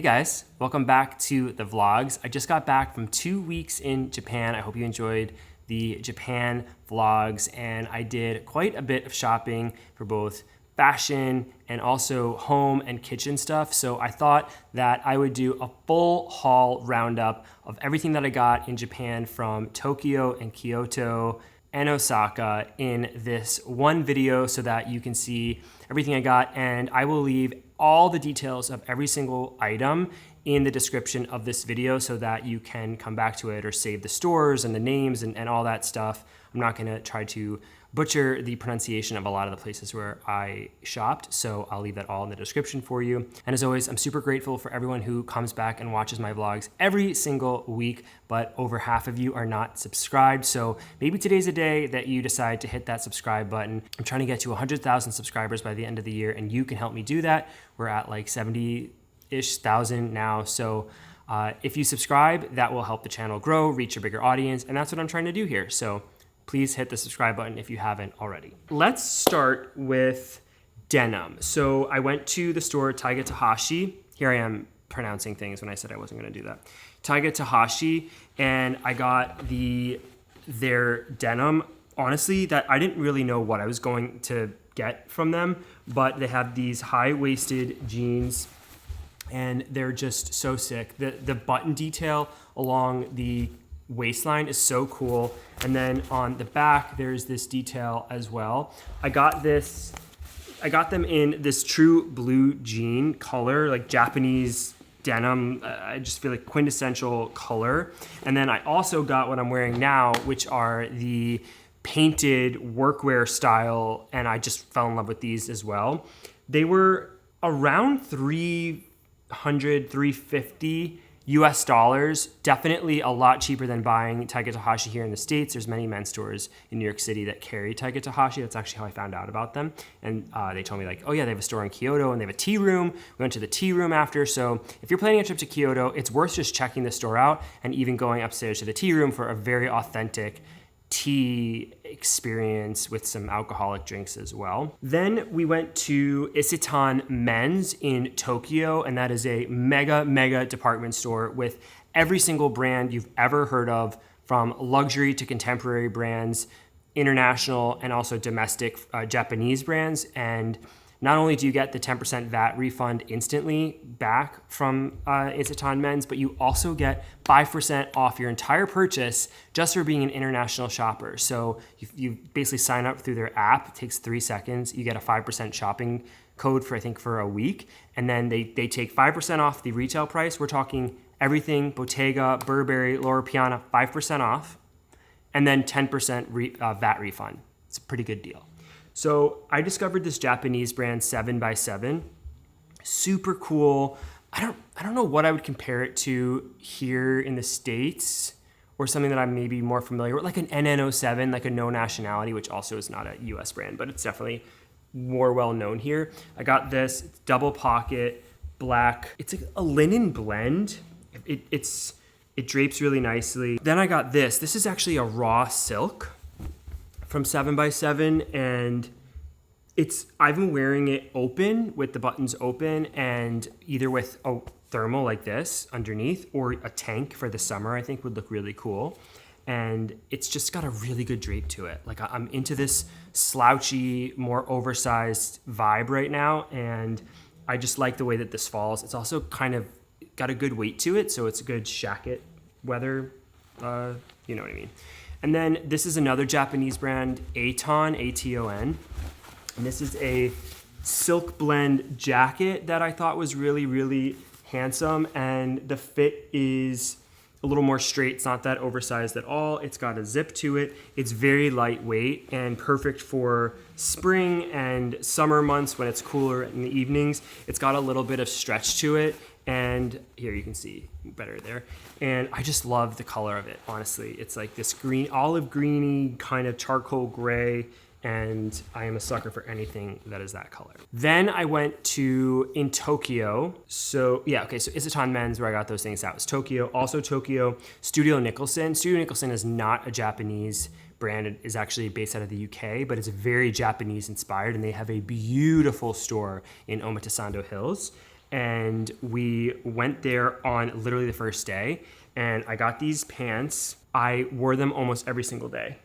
guys, welcome back to the vlogs. I just got back from 2 weeks in Japan. I hope you enjoyed the Japan vlogs, and I did quite a bit of shopping for both fashion and also home and kitchen stuff. So I thought that I would do a full haul roundup of everything that I got in Japan from Tokyo and Kyoto and Osaka in this one video so that you can see everything I got, and I will leave all the details of every single item in the description of this video so that you can come back to it or save the stores and the names and all that stuff. I'm not gonna try to butcher the pronunciation of a lot of the places where I shopped, so I'll leave that all in the description for you. And as always, I'm super grateful for everyone who comes back and watches my vlogs every single week, but over half of you are not subscribed, so maybe today's a day that you decide to hit that subscribe button. I'm trying to get to 100,000 subscribers by the end of the year, and you can help me do that. We're at like 70-ish thousand now, so if you subscribe, that will help the channel grow, reach a bigger audience, and that's what I'm trying to do here. So please hit the subscribe button if you haven't already. Let's start with denim. So I went to the store Taiga Takahashi. Here I am pronouncing things when I said I wasn't gonna do that. Taiga Takahashi, and I got their denim. Honestly, that I didn't really know what I was going to get from them, but they have these high-waisted jeans and they're just so sick. The button detail along the waistline is so cool, and then on the back there's this detail as well. I got them in this true blue jean color, like Japanese denim. I just feel like quintessential color. And then I also got what I'm wearing now, which are the painted workwear style, and I just fell in love with these as well. They were around $350 US dollars, definitely a lot cheaper than buying Taiga Takahashi here in the States. There's many men's stores in New York City that carry Taiga Takahashi. That's actually how I found out about them. And they told me like, oh yeah, they have a store in Kyoto and they have a tea room. We went to the tea room after. So if you're planning a trip to Kyoto, it's worth just checking the store out and even going upstairs to the tea room for a very authentic tea experience with some alcoholic drinks as well. Then we went to Isetan Men's in Tokyo, and that is a mega department store with every single brand you've ever heard of, from luxury to contemporary brands, international and also domestic Japanese brands. And not only do you get the 10% VAT refund instantly back from Isetan Men's, but you also get 5% off your entire purchase just for being an international shopper. So you basically sign up through their app. It takes 3 seconds. You get a 5% shopping code for, I think, for a week. And then they take 5% off the retail price. We're talking everything, Bottega, Burberry, Loro Piana, 5% off. And then 10% VAT refund. It's a pretty good deal. So I discovered this Japanese brand 7x7, super cool. I don't know what I would compare it to here in the States, or something that I'm maybe more familiar with, like an NN07, like a no nationality, which also is not a US brand, but it's definitely more well known here. I got this, it's double pocket, black. It's a linen blend. It drapes really nicely. Then I got this. This is actually a raw silk from 7x7, and I've been wearing it open, with the buttons open, and either with a thermal like this underneath or a tank for the summer, I think would look really cool. And it's just got a really good drape to it. Like, I'm into this slouchy, more oversized vibe right now, and I just like the way that this falls. It's also kind of got a good weight to it, so it's a good shacket weather, you know what I mean. And then this is another Japanese brand, Aton, A-T-O-N. And this is a silk blend jacket that I thought was really handsome. And the fit is a little more straight. It's not that oversized at all. It's got a zip to it. It's very lightweight and perfect for spring and summer months when it's cooler in the evenings. It's got a little bit of stretch to it. And here you can see better there. And I just love the color of it, honestly. It's like this green, olive greeny kind of charcoal gray, and I am a sucker for anything that is that color. Then I went in Tokyo. So yeah, okay, so Isetan Men's, where I got those things, that was Tokyo. Also Tokyo, Studio Nicholson. Studio Nicholson is not a Japanese brand. It is actually based out of the UK, but it's very Japanese inspired, and they have a beautiful store in Omotesando Hills. and we went there on literally the first day. And I got these pants. I wore them almost every single day.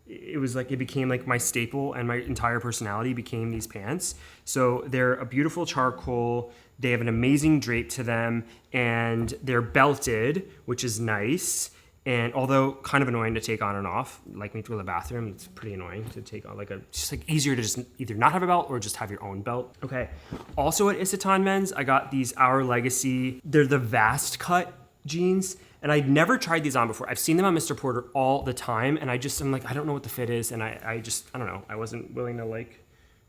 It was like, it became like my staple, and my entire personality became these pants. So they're a beautiful charcoal. They have an amazing drape to them, and they're belted, which is nice. And although kind of annoying to take on and off, like when you go to the bathroom, it's pretty annoying to take on, just like easier to just either not have a belt or just have your own belt. Okay. Also at Isetan Men's, I got these Our Legacy. They're the vast cut jeans, and I'd never tried these on before. I've seen them on Mr. Porter all the time, and I'm like, I don't know what the fit is, and I don't know. I wasn't willing to like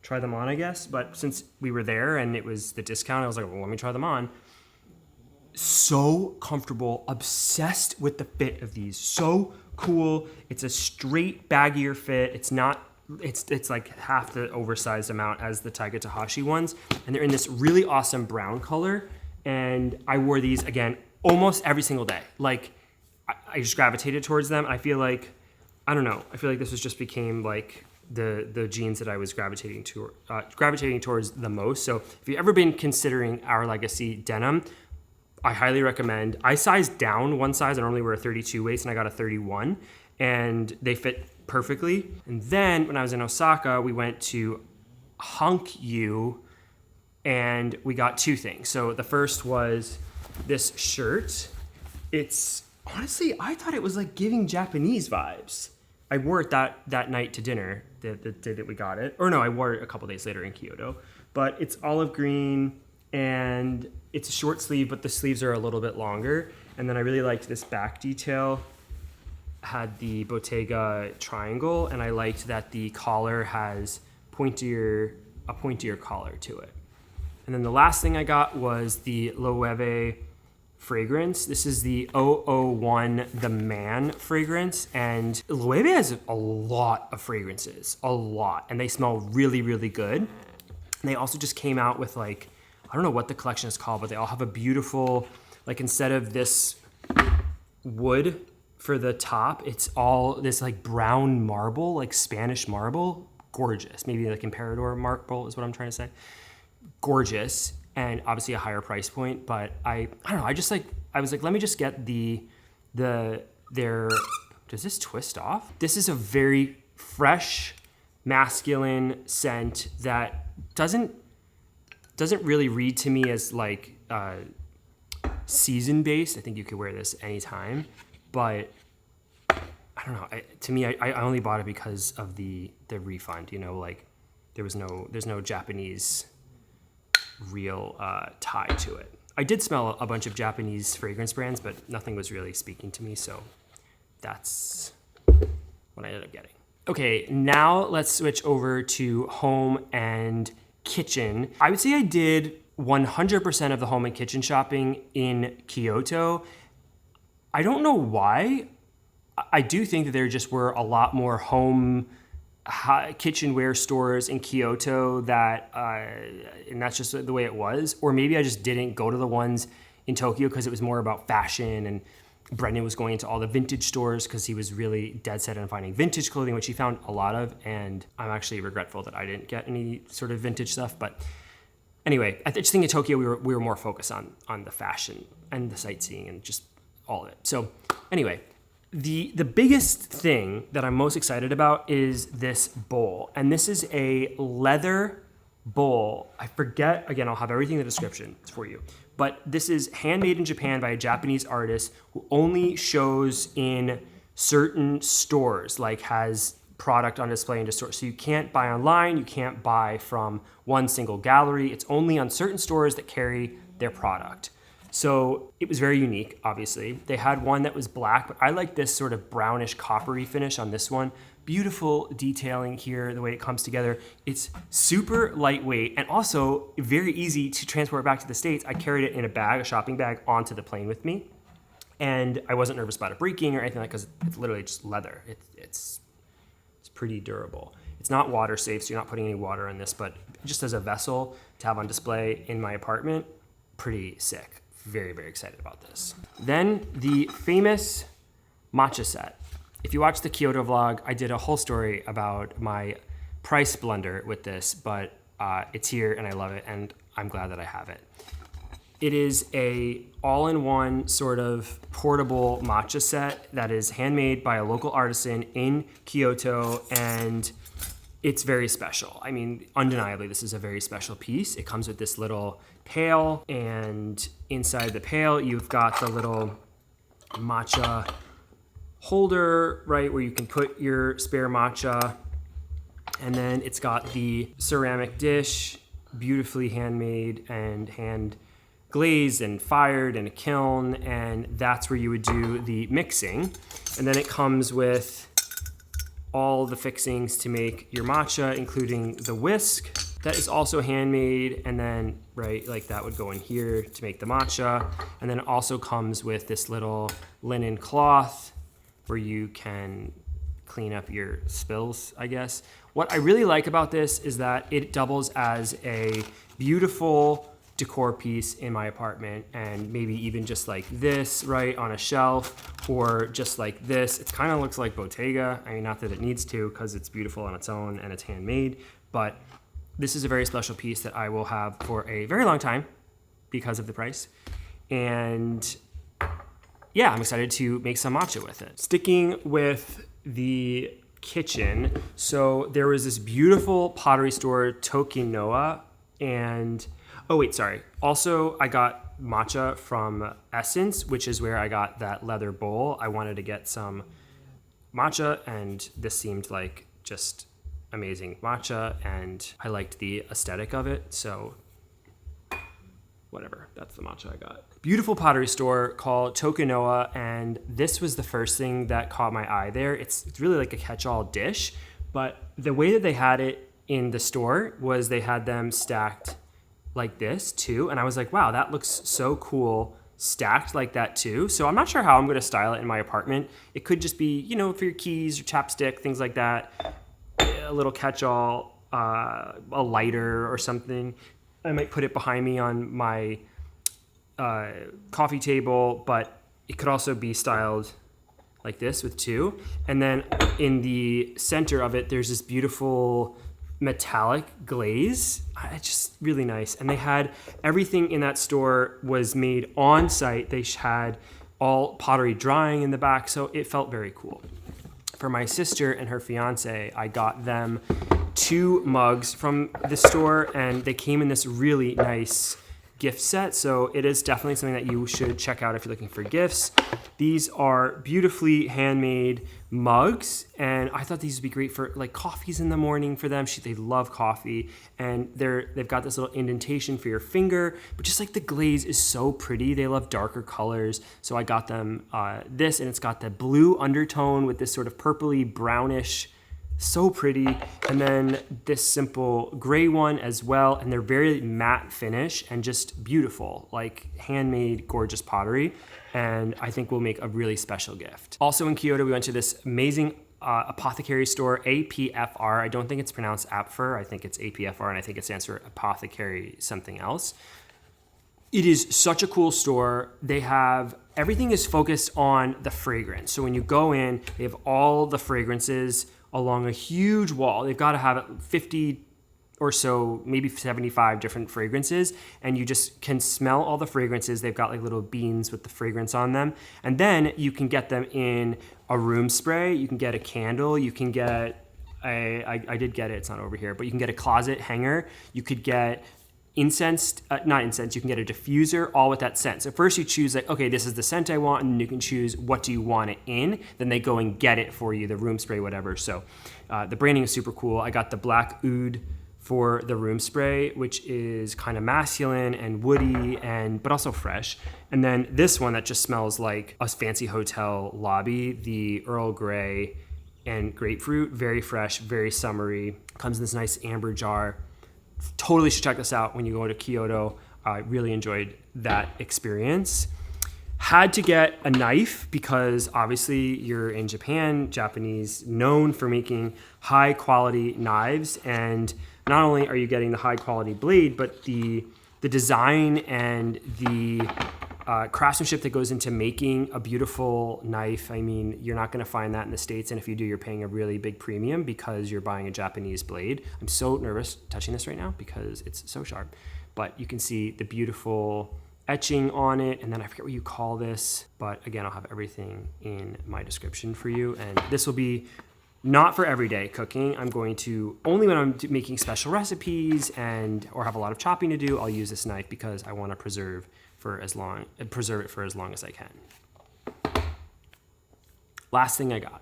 try them on, I guess. But since we were there and it was the discount, I was like, well, let me try them on. So comfortable, obsessed with the fit of these. So cool. It's a straight baggier fit. It's not, it's like half the oversized amount as the Taiga Takahashi ones. And they're in this really awesome brown color. And I wore these again almost every single day. Like I just gravitated towards them. I feel like, I don't know. I feel like this just became like the jeans that I was gravitating towards the most. So if you've ever been considering Our Legacy denim, I highly recommend. I sized down one size. I normally wear a 32 waist, and I got a 31, and they fit perfectly. And then when I was in Osaka, we went to Hankyu, and we got two things. So the first was this shirt. It's honestly, I thought it was like giving Japanese vibes. I wore it that night to dinner, the day that we got it. Or no, I wore it a couple days later in Kyoto. But it's olive green, and it's a short sleeve, but the sleeves are a little bit longer. And then I really liked this back detail. Had the Bottega triangle, and I liked that the collar has a pointier collar to it. And then the last thing I got was the Loewe fragrance. This is the 001 The Man fragrance, and Loewe has a lot of fragrances, a lot, and they smell really, really good. And they also just came out with like, I don't know what the collection is called, but they all have a beautiful, like instead of this wood for the top, it's all this like brown marble, like Spanish marble. Gorgeous. Maybe like Emperador marble is what I'm trying to say. Gorgeous, and obviously a higher price point, but I don't know, I was like, let me just get their, does this twist off? This is a very fresh, masculine scent that doesn't really read to me as like season based. I think you could wear this anytime, but I don't know. To me, I only bought it because of the refund. You know, like there's no Japanese real tie to it. I did smell a bunch of Japanese fragrance brands, but nothing was really speaking to me. So that's what I ended up getting. Okay, now let's switch over to home and kitchen. I would say I did 100% of the home and kitchen shopping in Kyoto. I don't know why. I do think that there just were a lot more home kitchenware stores in Kyoto and that's just the way it was. Or maybe I just didn't go to the ones in Tokyo because it was more about fashion, and Brendan was going into all the vintage stores because he was really dead set on finding vintage clothing, which he found a lot of, and I'm actually regretful that I didn't get any sort of vintage stuff. But anyway, I just think in Tokyo we were more focused on the fashion and the sightseeing and just all of it. So anyway, the biggest thing that I'm most excited about is this bowl, and this is a leather bowl. I forget, again, I'll have everything in the description for you. But this is handmade in Japan by a Japanese artist who only shows in certain stores, like has product on display in the store. So you can't buy online, you can't buy from one single gallery. It's only on certain stores that carry their product. So it was very unique, obviously. They had one that was black, but I like this sort of brownish coppery finish on this one. Beautiful detailing here, the way it comes together. It's super lightweight and also very easy to transport back to the States. I carried it in a bag, a shopping bag, onto the plane with me. And I wasn't nervous about it breaking or anything like that because it's literally just leather. It's pretty durable. It's not water safe, so you're not putting any water in this, but just as a vessel to have on display in my apartment, pretty sick. Very, very excited about this. Then the famous matcha set. If you watch the Kyoto vlog, I did a whole story about my price blunder with this, but it's here and I love it and I'm glad that I have it. It is a all-in-one sort of portable matcha set that is handmade by a local artisan in Kyoto, and it's very special. I mean, undeniably, this is a very special piece. It comes with this little pail, and inside the pail, you've got the little matcha holder, right, where you can put your spare matcha. And then it's got the ceramic dish, beautifully handmade and hand glazed and fired in a kiln, and that's where you would do the mixing. And then it comes with all the fixings to make your matcha, including the whisk that is also handmade, and then, right, like that would go in here to make the matcha. And then it also comes with this little linen cloth where you can clean up your spills, I guess. What I really like about this is that it doubles as a beautiful decor piece in my apartment, and maybe even just like this, right, on a shelf, or just like this. It kind of looks like Bottega. I mean, not that it needs to, because it's beautiful on its own and it's handmade, but this is a very special piece that I will have for a very long time because of the price. And yeah, I'm excited to make some matcha with it. Sticking with the kitchen, so there was this beautiful pottery store, Tokinoha, and oh wait, sorry. Also, I got matcha from Essence, which is where I got that leather bowl. I wanted to get some matcha, and this seemed like just amazing matcha, and I liked the aesthetic of it, so whatever, that's the matcha I got. Beautiful pottery store called Tokinoha, and this was the first thing that caught my eye there. It's really like a catch-all dish, but the way that they had it in the store was they had them stacked like this too, and I was like, wow, that looks so cool stacked like that too. So I'm not sure how I'm going to style it in my apartment. It could just be, you know, for your keys or chapstick, things like that, a little catch-all, a lighter or something. I might put it behind me on my coffee table, but it could also be styled like this with two. And then in the center of it, there's this beautiful metallic glaze. It's just really nice. And they had everything in that store was made on site. They had all pottery drying in the back, so it felt very cool. For my sister and her fiance, I got them 2 mugs from the store, and they came in this really nice gift set. So it is definitely something that you should check out if you're looking for gifts. These are beautifully handmade mugs, and I thought these would be great for like coffees in the morning for them. They love coffee, and they've got this little indentation for your finger, but just like the glaze is so pretty. They love darker colors, so I got them this, and it's got the blue undertone with this sort of purpley brownish, so pretty, and then this simple gray one as well, and they're very matte finish and just beautiful, like handmade gorgeous pottery, and I think will make a really special gift. Also in Kyoto, we went to this amazing apothecary store, APFR. I don't think it's pronounced APFR, I think it's APFR, and I think it stands for apothecary something else. It is such a cool store. They have, everything is focused on the fragrance. So when you go in, they have all the fragrances along a huge wall. They've got to have 50 or so, maybe 75 different fragrances, and you just can smell all the fragrances. They've got like little beans with the fragrance on them. And then you can get them in a room spray, you can get a candle, you can get I did get it, it's not over here, but you can get a closet hanger, you could get not incense, you can get a diffuser, all with that scent. So first you choose like, okay, this is the scent I want, and then you can choose what do you want it in. Then they go and get it for you, the room spray, whatever. So the branding is super cool. I got the black oud for the room spray, which is kind of masculine and woody, but also fresh. And then this one that just smells like a fancy hotel lobby, the Earl Grey and grapefruit, very fresh, very summery. Comes in this nice amber jar. Totally should check this out when you go to Kyoto. I really enjoyed that experience. Had to get a knife because obviously you're in Japan, Japanese known for making high quality knives, and not only are you getting the high quality blade, but the design and the craftsmanship that goes into making a beautiful knife. I mean, you're not going to find that in the States, and if you do, you're paying a really big premium because you're buying a Japanese blade. I'm so nervous touching this right now because it's so sharp, but you can see the beautiful etching on it, and then I forget what you call this, but again, I'll have everything in my description for you. And this will be not for everyday cooking. I'm going to, only when I'm making special recipes or have a lot of chopping to do, I'll use this knife because I want to preserve it for as long as I can. Last thing I got.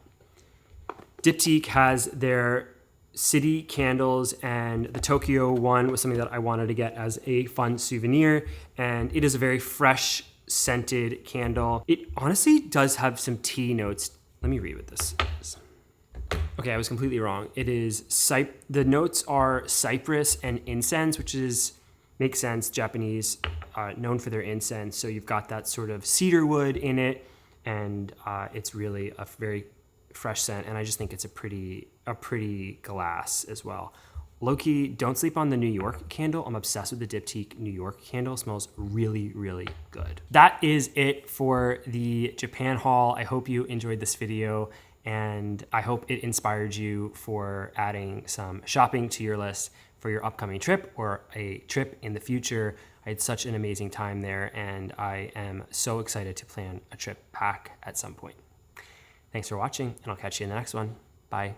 Diptique has their city candles, and the Tokyo one was something that I wanted to get as a fun souvenir, and it is a very fresh scented candle. It honestly does have some tea notes. Let me read what this is. Okay, I was completely wrong. It is the notes are cypress and incense, which makes sense. Japanese, known for their incense. So you've got that sort of cedar wood in it, and it's really a very fresh scent. And I just think it's a pretty glass as well. Low-key, don't sleep on the New York candle. I'm obsessed with the Diptique New York candle. It smells really, really good. That is it for the Japan haul. I hope you enjoyed this video, and I hope it inspired you for adding some shopping to your list for your upcoming trip or a trip in the future. I had such an amazing time there, and I am so excited to plan a trip back at some point. Thanks for watching, and I'll catch you in the next one. Bye.